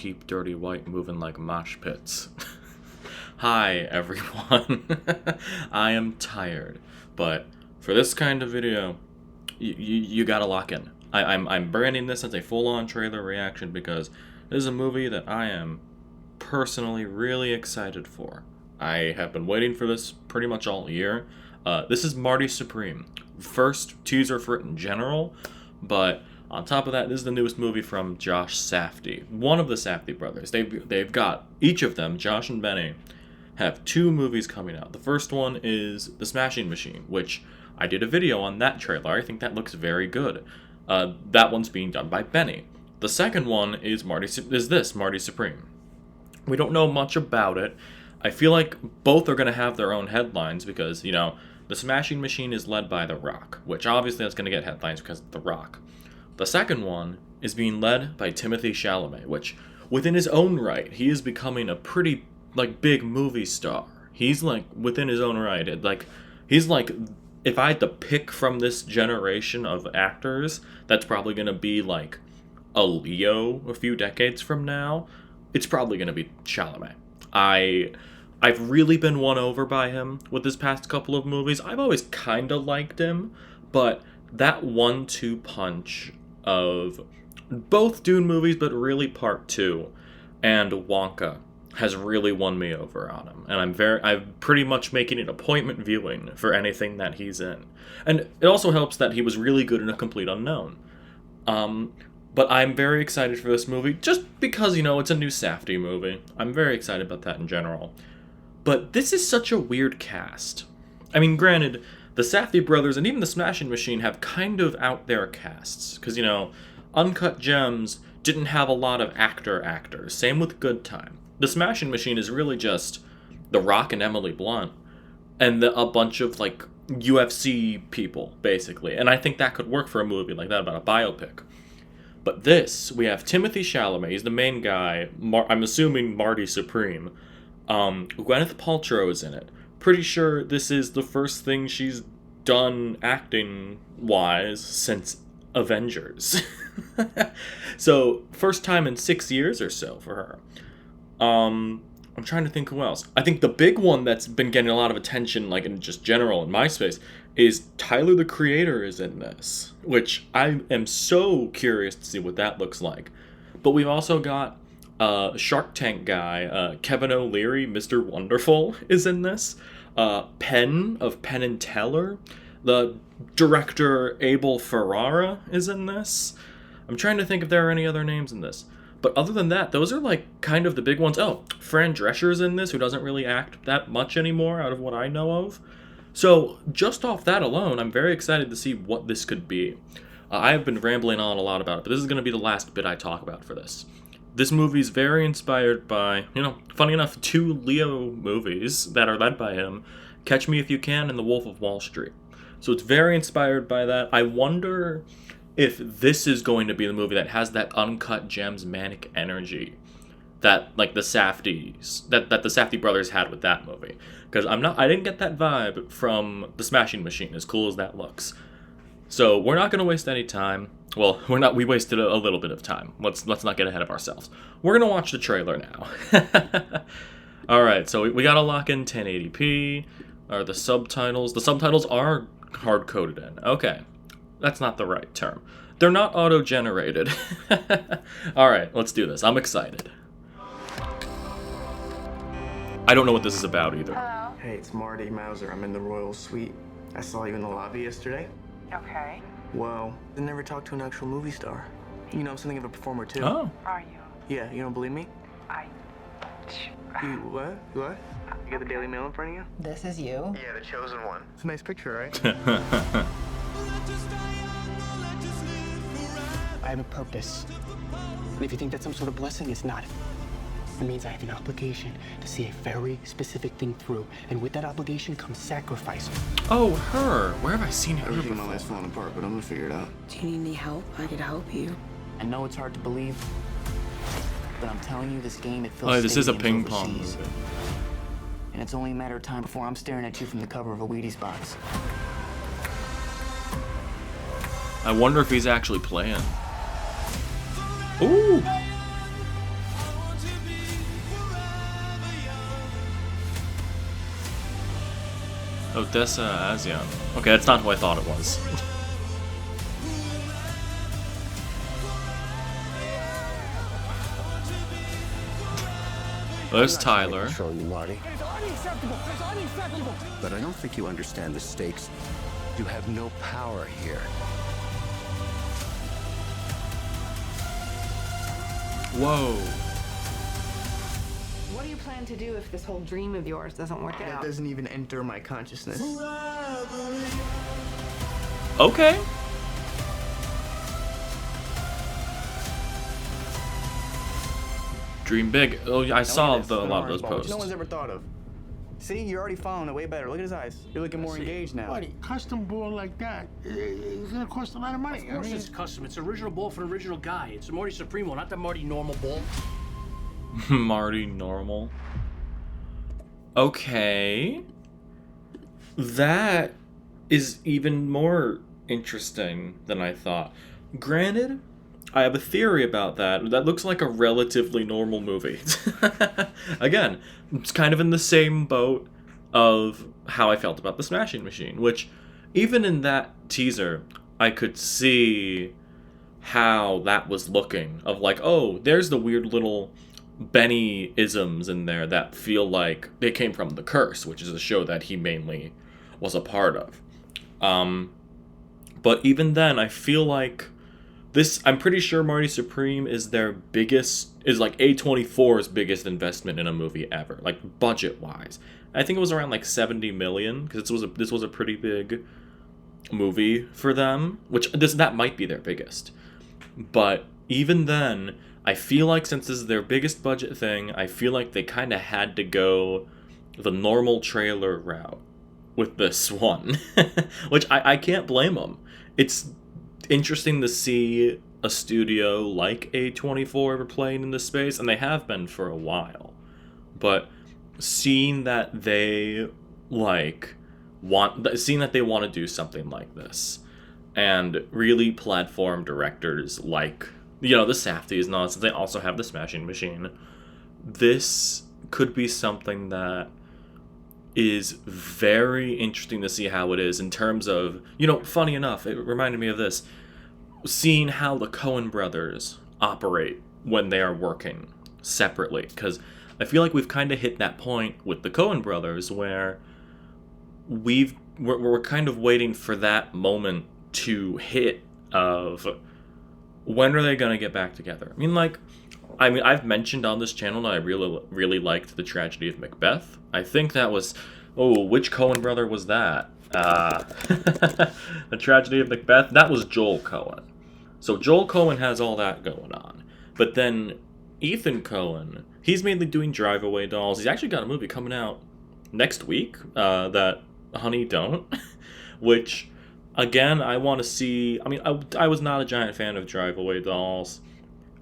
keep Dirty White moving like mosh pits. Hi, everyone. I am tired, but for this kind of video, you gotta lock in. I'm branding this as a full-on trailer reaction because this is a movie that I am personally really excited for. I have been waiting for this pretty much all year. This is Marty Supreme. First teaser for it in general, but on top of that, this is the newest movie from Josh Safdie, one of the Safdie brothers. They've got, each of them, Josh and Benny, have 2 movies coming out. The first one is The Smashing Machine, which I did a video on that trailer. I think that looks very good. That one's being done by Benny. The second one is Marty Supreme. We don't know much about it. I feel like both are going to have their own headlines because, you know, The Smashing Machine is led by The Rock, which obviously that's going to get headlines because of The Rock. The second one is being led by Timothée Chalamet, which, within his own right, he is becoming a pretty, big movie star. He's, within his own right. He's if I had to pick from this generation of actors, that's probably going to be, a Leo a few decades from now. It's probably going to be Chalamet. I've really been won over by him with his past couple of movies. I've always kind of liked him, but that 1-2 punch of both Dune movies, but really Part 2 and Wonka has really won me over on him. And I'm pretty much making an appointment viewing for anything that he's in. And it also helps that he was really good in A Complete Unknown. But I'm very excited for this movie, just because, it's a new Safdie movie. I'm very excited about that in general. But this is such a weird cast. I mean, granted, the Safdie brothers and even the Smashing Machine have kind of out there casts. Because, Uncut Gems didn't have a lot of actors. Same with Good Time. The Smashing Machine is really just The Rock and Emily Blunt. And a bunch of, UFC people, basically. And I think that could work for a movie like that, about a biopic. But this, we have Timothée Chalamet, he's the main guy, I'm assuming Marty Supreme. Gwyneth Paltrow is in it. Pretty sure this is the first thing she's done acting-wise since Avengers. So, first time in 6 years or so for her. I'm trying to think who else. I think the big one that's been getting a lot of attention, in just general in my space, is Tyler, the Creator, is in this, which I am so curious to see what that looks like. But we've also got Shark Tank guy, Kevin O'Leary, Mr. Wonderful, is in this. Penn of Penn and Teller, the director Abel Ferrara is in this. I'm trying to think if there are any other names in this. But other than that, those are kind of the big ones. Oh, Fran Drescher's in this, who doesn't really act that much anymore out of what I know of. So, just off that alone, I'm very excited to see what this could be. I have been rambling on a lot about it, but this is going to be the last bit I talk about for this. This movie's very inspired by, funny enough, 2 Leo movies that are led by him, Catch Me If You Can and The Wolf of Wall Street. So it's very inspired by that. I wonder if this is going to be the movie that has that Uncut Gems manic energy that the Safdies, that the Safdie brothers had with that movie. Because I didn't get that vibe from The Smashing Machine, as cool as that looks. So we're not going to waste any time. Well, we wasted a little bit of time. Let's not get ahead of ourselves. We're going to watch the trailer now. Alright, so we got to lock in 1080p, or the subtitles. The subtitles are hard-coded in. Okay, that's not the right term. They're not auto-generated. Alright, let's do this. I'm excited. I don't know what this is about either. Hello? Hey, it's Marty Mauser. I'm in the Royal Suite. I saw you in the lobby yesterday. Okay. Well, I never talked to an actual movie star. I'm something of a performer, too. Oh. Are you? Yeah, you don't believe me? You what? You what? You got the Daily Mail in front of you? This is you? Yeah, the chosen one. It's a nice picture, right? I have a purpose. And if you think that's some sort of blessing, it's not. It means I have an obligation to see a very specific thing through. And with that obligation comes sacrifice. Oh, her. Where have I seen her Everything in my before? life's falling apart, but I'm gonna figure it out. Do you need any help? I could help you. I know it's hard to believe, but I'm telling you, this game, it feels Oh, this is a stadiums ping pong overseas. movie. And it's only a matter of time before I'm staring at you from the cover of a Wheaties box. I wonder if he's actually playing. Ooh! Odessa Asian. Okay, that's not who I thought it was. There's Tyler. Control you, Marty. It's unacceptable! It's unacceptable! But I don't think you understand the stakes. You have no power here. Whoa. What do you plan to do if this whole dream of yours doesn't work That out? doesn't even enter my consciousness. Okay. Dream big. Oh, I saw a lot of those posts. No one's ever thought of. See, you're already following it way better. Look at his eyes. You're looking more engaged now. Marty, custom ball like that, it's gonna cost a lot of money. Of course it's custom. It's an original ball for an original guy. It's the Marty Supremo, not the Marty normal ball. Marty normal. Okay. That is even more interesting than I thought. Granted, I have a theory about that. That looks like a relatively normal movie. Again, it's kind of in the same boat of how I felt about The Smashing Machine, which, even in that teaser, I could see how that was looking. Of like, oh, there's the weird little Benny-isms in there that feel like they came from The Curse, which is a show that he mainly was a part of. But even then, I feel like this, I'm pretty sure Marty Supreme is their biggest, is like A24's biggest investment in a movie ever, like budget-wise. I think it was around like 70 million, because this was a pretty big movie for them, which that might be their biggest. But even then, I feel like since this is their biggest budget thing, I feel like they kind of had to go the normal trailer route with this one, which I can't blame them. It's interesting to see a studio like A24 ever playing in this space, and they have been for a while. But seeing that they want to do something like this, and really platform directors like, the Safdies and all, since they also have the Smashing Machine, this could be something that is very interesting to see how it is in terms of, funny enough, it reminded me of this, seeing how the Coen brothers operate when they are working separately, because I feel like we've kind of hit that point with the Coen brothers where we're kind of waiting for that moment to hit of when are they going to get back together. I've mentioned on this channel that I really liked The Tragedy of Macbeth. I think that was, which Coen brother was that? The Tragedy of Macbeth, that was Joel Coen. So Joel Coen has all that going on. But then Ethan Coen, he's mainly doing Drive Away Dolls. He's actually got a movie coming out next week, that Honey Don't, which, again, I want to see. I was not a giant fan of Drive Away Dolls.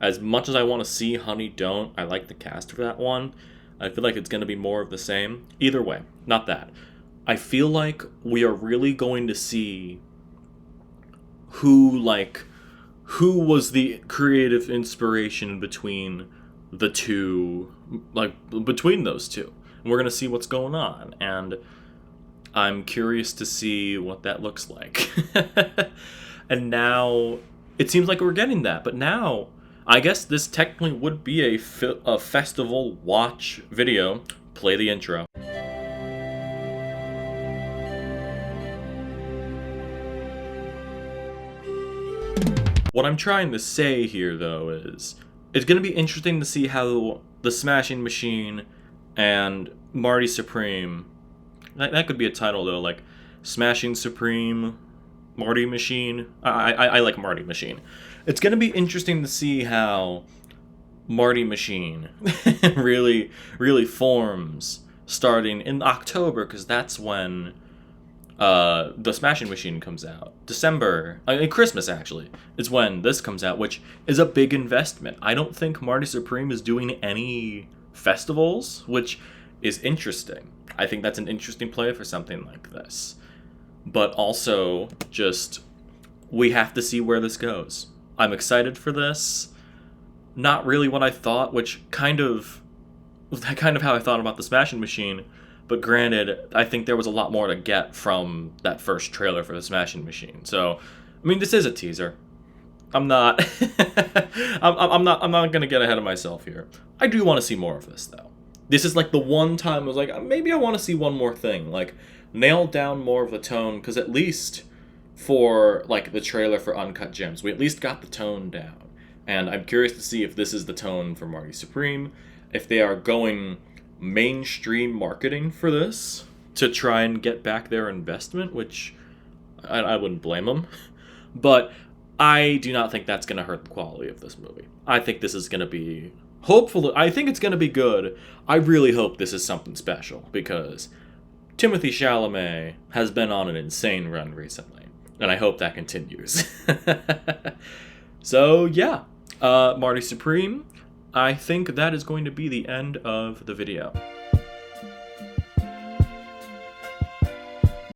As much as I want to see Honey Don't, I like the cast for that one. I feel like it's going to be more of the same. Either way, not that. I feel like we are really going to see who was the creative inspiration between the two, between those two. And we're going to see what's going on. And I'm curious to see what that looks like. And now, it seems like we're getting that. But now, I guess this technically would be a festival watch video. Play the intro. What I'm trying to say here, though, is it's going to be interesting to see how the Smashing Machine and Marty Supreme, that could be a title, though, like Smashing Supreme, Marty Machine. I like Marty Machine. It's going to be interesting to see how Marty Machine really forms starting in October, because that's when the Smashing Machine comes out. December, Christmas actually, is when this comes out, which is a big investment. I don't think Marty Supreme is doing any festivals, which is interesting. I think that's an interesting play for something like this. But also, just, we have to see where this goes. I'm excited for this. Not really what I thought, which kind of how I thought about the Smashing Machine, But granted, I think there was a lot more to get from that first trailer for the Smashing Machine. So, I mean, this is a teaser. I'm not I'm not gonna get ahead of myself here. I do want to see more of this though. This is like the one time I was like, maybe I want to see one more thing. Like, nail down more of the tone, because at least for like the trailer for Uncut Gems, we at least got the tone down. And I'm curious to see if this is the tone for Marty Supreme, if they are going mainstream marketing for this to try and get back their investment, which I wouldn't blame them. But I do not think that's going to hurt the quality of this movie. I think this is going to be, hopefully, I think it's going to be good. I really hope this is something special, because Timothée Chalamet has been on an insane run recently, and I hope that continues. So, yeah, Marty Supreme, I think that is going to be the end of the video.